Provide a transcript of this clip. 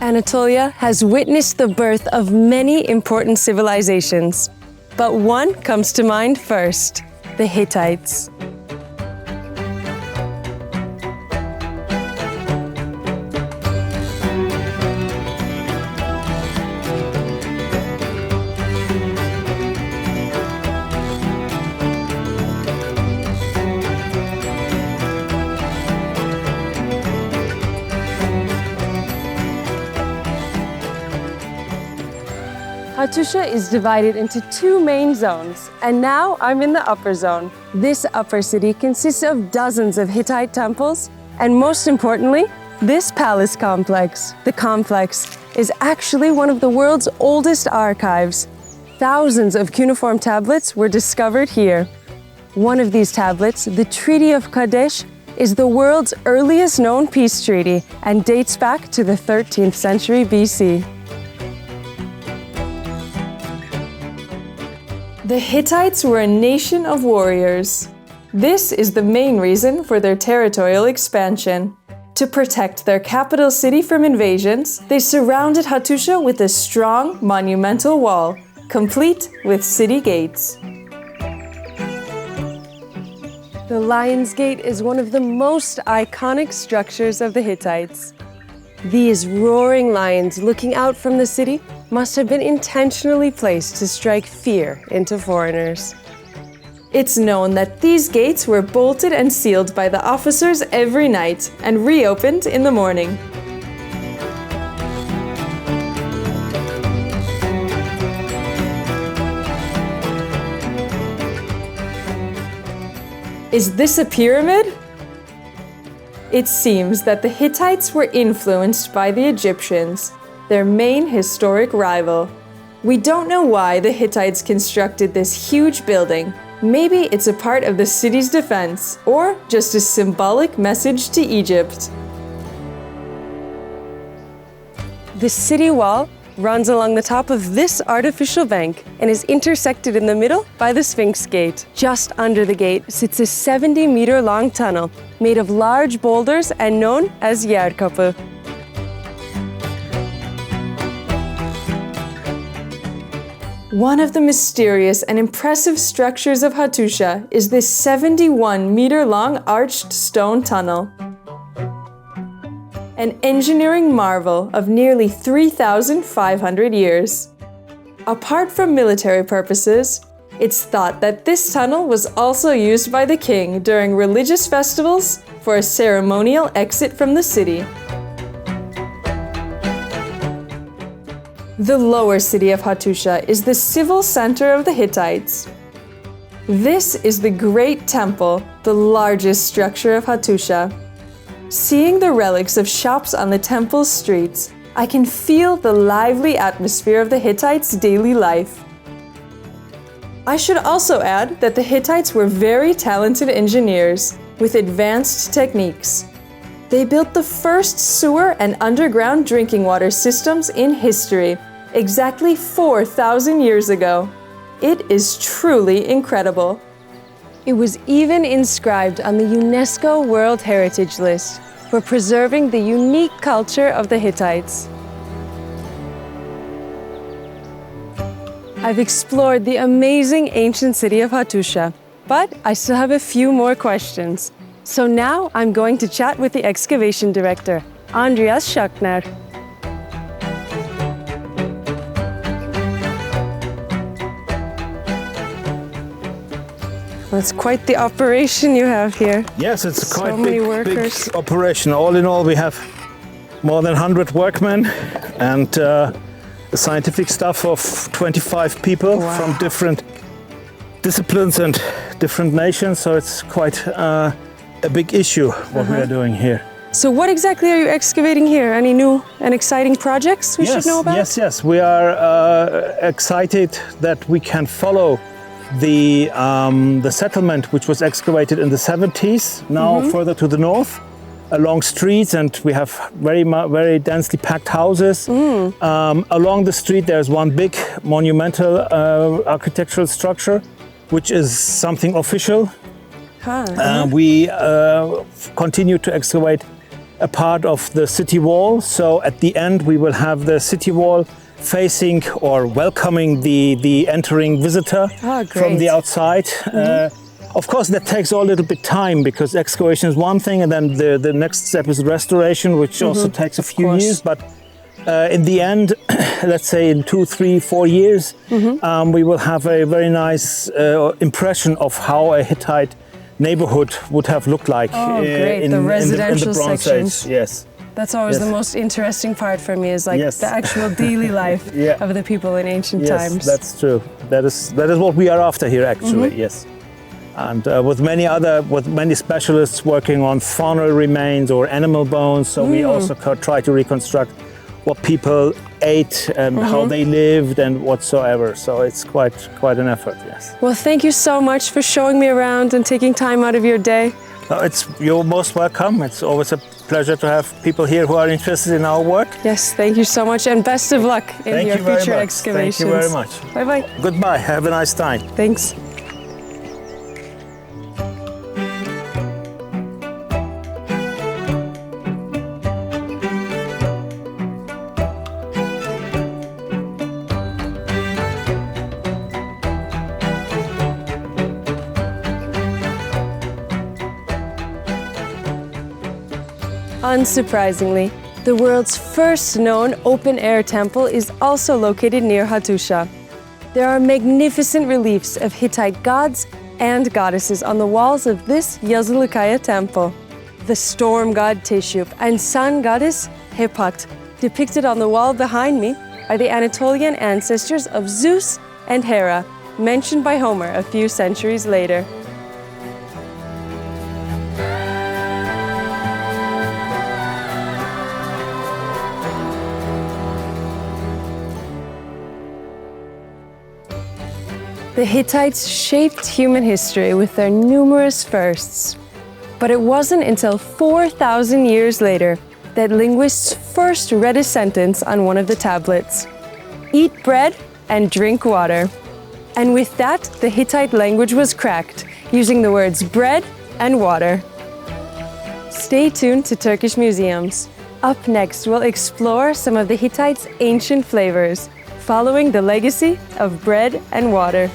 Anatolia has witnessed the birth of many important civilizations. But one comes to mind first, the Hittites. Hattusha is divided into two main zones, and now I'm in the upper zone. This upper city consists of dozens of Hittite temples, and most importantly, this palace complex. The complex is actually one of the world's oldest archives. Thousands of cuneiform tablets were discovered here. One of these tablets, the Treaty of Kadesh, is the world's earliest known peace treaty and dates back to the 13th century BC. The Hittites were a nation of warriors. This is the main reason for their territorial expansion. To protect their capital city from invasions, they surrounded Hattusha with a strong, monumental wall, complete with city gates. The Lion's Gate is one of the most iconic structures of the Hittites. These roaring lions looking out from the city must have been intentionally placed to strike fear into foreigners. It's known that these gates were bolted and sealed by the officers every night and reopened in the morning. Is this a pyramid? It seems that the Hittites were influenced by the Egyptians, their main historic rival. We don't know why the Hittites constructed this huge building. Maybe it's a part of the city's defense, or just a symbolic message to Egypt. The city wall runs along the top of this artificial bank and is intersected in the middle by the Sphinx Gate. Just under the gate sits a 70-meter-long tunnel made of large boulders and known as yer kapı. One of the mysterious and impressive structures of Hattusha is this 71-meter-long arched stone tunnel. An engineering marvel of nearly 3,500 years. Apart from military purposes, it's thought that this tunnel was also used by the king during religious festivals for a ceremonial exit from the city. The lower city of Hattusha is the civil center of the Hittites. This is the Great Temple, the largest structure of Hattusha. Seeing the relics of shops on the temple's streets, I can feel the lively atmosphere of the Hittites' daily life. I should also add that the Hittites were very talented engineers with advanced techniques. They built the first sewer and underground drinking water systems in history, exactly 4,000 years ago. It is truly incredible. It was even inscribed on the UNESCO World Heritage List for preserving the unique culture of the Hittites. I've explored the amazing ancient city of Hattusha, but I still have a few more questions. So now I'm going to chat with the excavation director, Andreas Schachner. That's quite the operation you have here. Yes, it's so quite many big workers. operation. All in all, we have more than 100 workmen and scientific staff of 25 people from different disciplines and different nations. So it's quite a big issue what we are doing here. So what exactly are you excavating here? Any new and exciting projects we should know about? Yes. We are excited that we can follow the settlement which was excavated in the 70s, now further to the north, along streets, and we have very densely packed houses. Along the street there's one big monumental architectural structure, which is something official. We continue to excavate a part of the city wall. So at the end, we will have the city wall facing or welcoming the entering visitor from the outside. Of course, that takes all a little bit time because excavation is one thing, and then the next step is restoration, which also takes a few years. But in the end, let's say in 2, 3, 4 years, we will have a very nice impression of how a Hittite neighborhood would have looked like in the residential in the Bronze sections. Age. Yes. That's always the most interesting part for me, is like the actual daily life of the people in ancient times. Yes, that's true. That is what we are after here, actually. Yes. And with many specialists working on faunal remains or animal bones, so we also try to reconstruct what people ate and how they lived and whatsoever. So it's quite an effort. Yes. Well, thank you so much for showing me around and taking time out of your day. You're most welcome. It's always a pleasure to have people here who are interested in our work. Yes, thank you so much, and best of luck in your future excavations. Thank you very much. Bye-bye. Goodbye. Have a nice time. Thanks. Unsurprisingly, the world's first known open-air temple is also located near Hattusha. There are magnificent reliefs of Hittite gods and goddesses on the walls of this yazulukaya temple. The storm god Teshup and sun goddess Hepat, depicted on the wall behind me, are the Anatolian ancestors of Zeus and Hera, mentioned by Homer a few centuries later. The Hittites shaped human history with their numerous firsts. But it wasn't until 4,000 years later that linguists first read a sentence on one of the tablets: "Eat bread and drink water." And with that, the Hittite language was cracked, using the words bread and water. Stay tuned to Turkish Museums. Up next, we'll explore some of the Hittites' ancient flavors, following the legacy of bread and water.